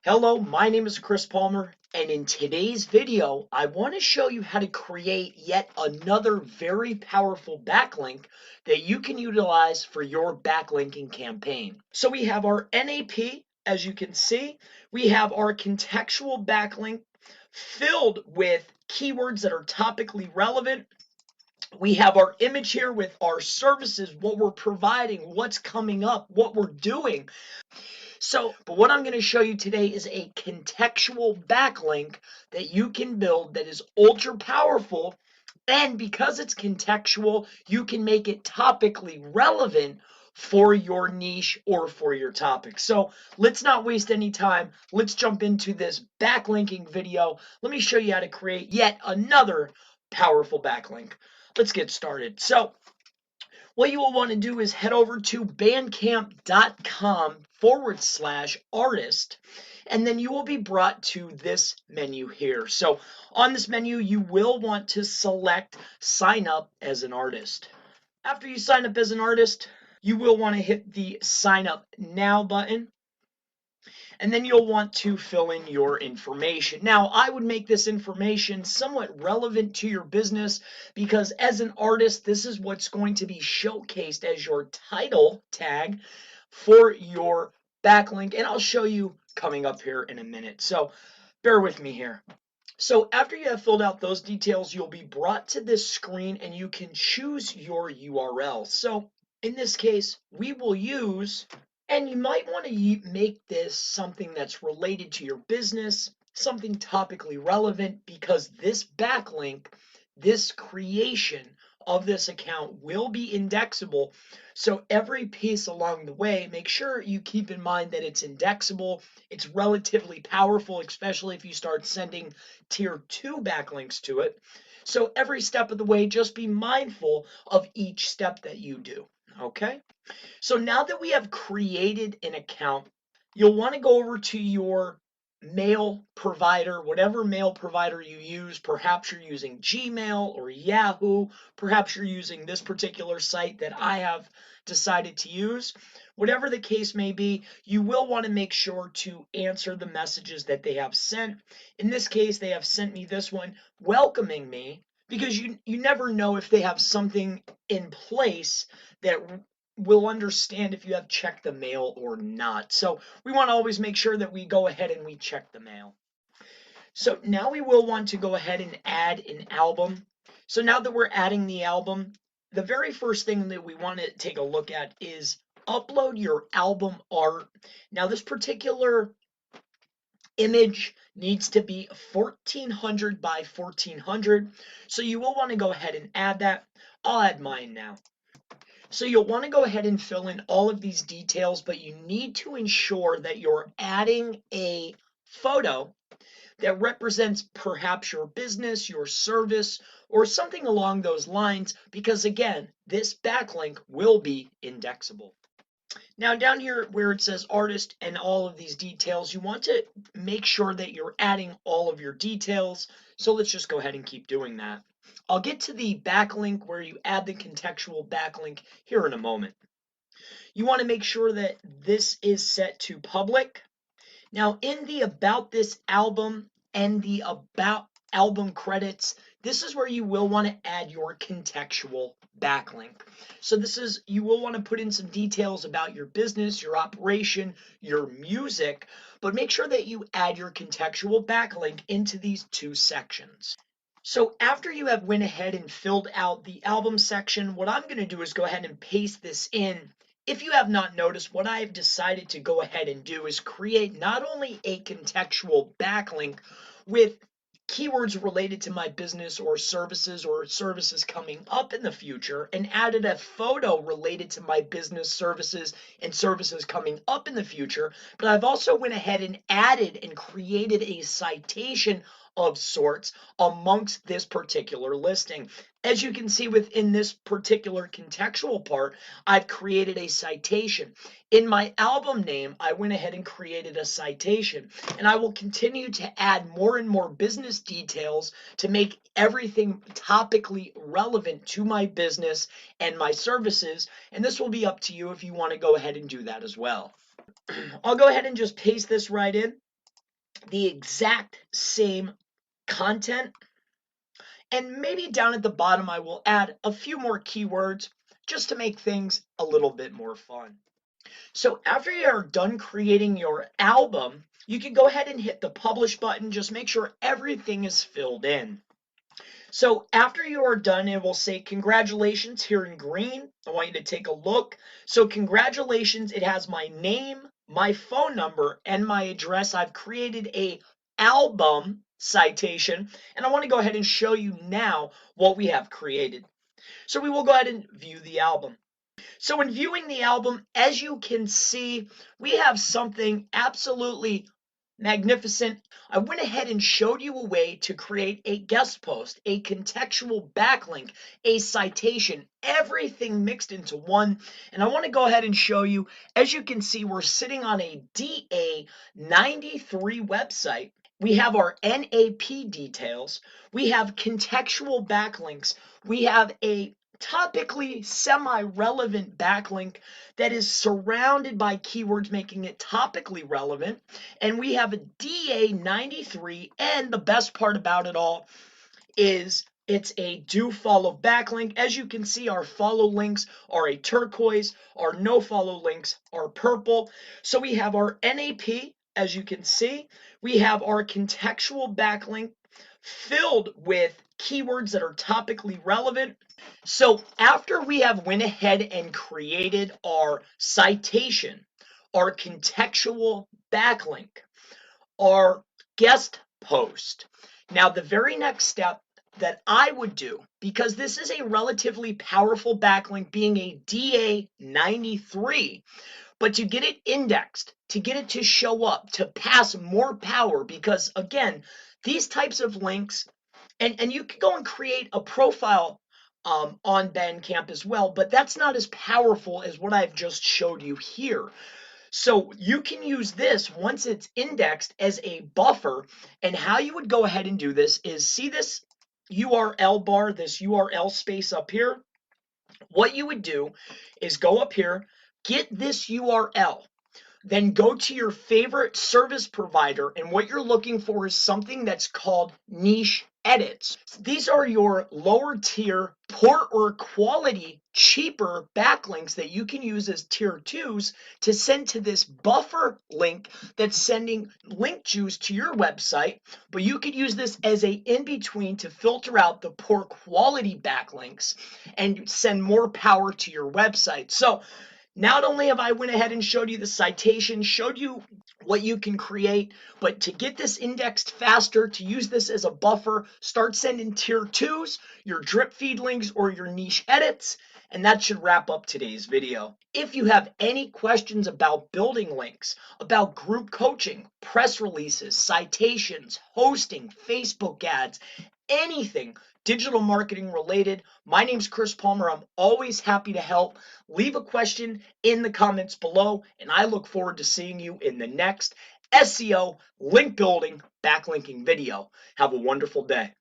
Hello, my name is Chris Palmer, and in today's video, I want to show you how to create yet another very powerful backlink that you can utilize for your backlinking campaign. So we have our NAP, as you can see, we have our contextual backlink filled with keywords that are topically relevant. We have our image here with our services, what we're providing, what's coming up, what we're doing. But what I'm going to show you today is a contextual backlink that you can build that is ultra powerful. And because it's contextual, you can make it topically relevant for your niche or for your topic. So let's not waste any time. Let's jump into this backlinking video. Let me show you how to create yet another powerful backlink. Let's get started. So what you will want to do is head over to bandcamp.com/artist, and then you will be brought to this menu here. So on this menu, you will want to select sign up as an artist. After you sign up as an artist, you will want to hit the sign up now button, and then you'll want to fill in your information. Now, I would make this information somewhat relevant to your business because as an artist, this is what's going to be showcased as your title tag for your backlink, and I'll show you coming up here in a minute. So bear with me here. So after you have filled out those details, you'll be brought to this screen and you can choose your URL. So in this case, we will use, and you might want to make this something that's related to your business, something topically relevant, because this backlink, this creation of this account will be indexable. So every piece along the way, make sure you keep in mind that it's indexable. It's relatively powerful, especially if you start sending tier 2 backlinks to it. So every step of the way, just be mindful of each step that you do. Okay? So now that we have created an account, you'll want to go over to your mail provider, whatever mail provider you use. Perhaps you're using Gmail or Yahoo. Perhaps you're using this particular site that I have decided to use. Whatever the case may be, you will want to make sure to answer the messages that they have sent. In this case, they have sent me this one welcoming me, because you never know if they have something in place that will understand if you have checked the mail or not. So we want to always make sure that we go ahead and we check the mail. So now we will want to go ahead and add an album. So now that we're adding the album, the very first thing that we want to take a look at is upload your album art. Now this particular image needs to be 1400 by 1400. So you will want to go ahead and add that. I'll add mine now. So you'll want to go ahead and fill in all of these details, but you need to ensure that you're adding a photo that represents perhaps your business, your service, or something along those lines, because again, this backlink will be indexable. Now down here where it says artist and all of these details, you want to make sure that you're adding all of your details. So let's just go ahead and keep doing that. I'll get to the backlink where you add the contextual backlink here in a moment. You want to make sure that this is set to public. Now in the about this album and the about album credits, this is where you will want to add your contextual backlink. So you will want to put in some details about your business, your operation, your music, but make sure that you add your contextual backlink into these two sections. So after you have went ahead and filled out the album section, what I'm going to do is go ahead and paste this in. If you have not noticed, what I've decided to go ahead and do is create not only a contextual backlink with keywords related to my business or services coming up in the future, and added a photo related to my business, services, and services coming up in the future, but I've also went ahead and added and created a citation of sorts amongst this particular listing. As you can see within this particular contextual part, I've created a citation. In my album name, I went ahead and created a citation, and I will continue to add more and more business details to make everything topically relevant to my business and my services, and this will be up to you if you want to go ahead and do that as well. I'll go ahead and just paste this right in. the exact same content, and maybe down at the bottom I will add a few more keywords just to make things a little bit more fun. So after you are done creating your album, you can go ahead and hit the publish button. Just make sure everything is filled in. So after you are done, it will say congratulations here in green. I want you to take a look. So congratulations, it has my name, my phone number, and my address. I've created a album citation, and I want to go ahead and show you now what we have created. So we will go ahead and view the album. So in viewing the album, as you can see, we have something absolutely magnificent. I went ahead and showed you a way to create a guest post, a contextual backlink, a citation, everything mixed into one. And I want to go ahead and show you, as you can see, we're sitting on a DA93 website. We have our NAP details. We have contextual backlinks. We have a topically semi-relevant backlink that is surrounded by keywords making it topically relevant, and we have a DA93, and the best part about it all is it's a do follow backlink. As you can see, our follow links are a turquoise, our no follow links are purple. So we have our NAP, as you can see, we have our contextual backlink filled with keywords that are topically relevant. So after we have went ahead and created our citation, our contextual backlink, our guest post, now the very next step that I would do, because this is a relatively powerful backlink being a DA93, but to get it indexed, to get it to show up, to pass more power, because again, these types of links, and you can go and create a profile on Bandcamp as well, but that's not as powerful as what I've just showed you here. So you can use this once it's indexed as a buffer, and how you would go ahead and do this is, see this URL bar, this URL space up here? What you would do is go up here, get this URL, then go to your favorite service provider, and what you're looking for is something that's called niche edits. These are your lower tier, poorer quality, cheaper backlinks that you can use as tier 2s to send to this buffer link that's sending link juice to your website, but you could use this as a in-between to filter out the poor quality backlinks and send more power to your website. So not only have I went ahead and showed you the citation, showed you what you can create, but to get this indexed faster, to use this as a buffer, start sending tier 2s, your drip feed links, or your niche edits, and that should wrap up today's video. If you have any questions about building links, about group coaching, press releases, citations, hosting, Facebook ads, anything digital marketing related, my name's Chris Palmer. I'm always happy to help. Leave a question in the comments below, and I look forward to seeing you in the next SEO link building backlinking video. Have a wonderful day.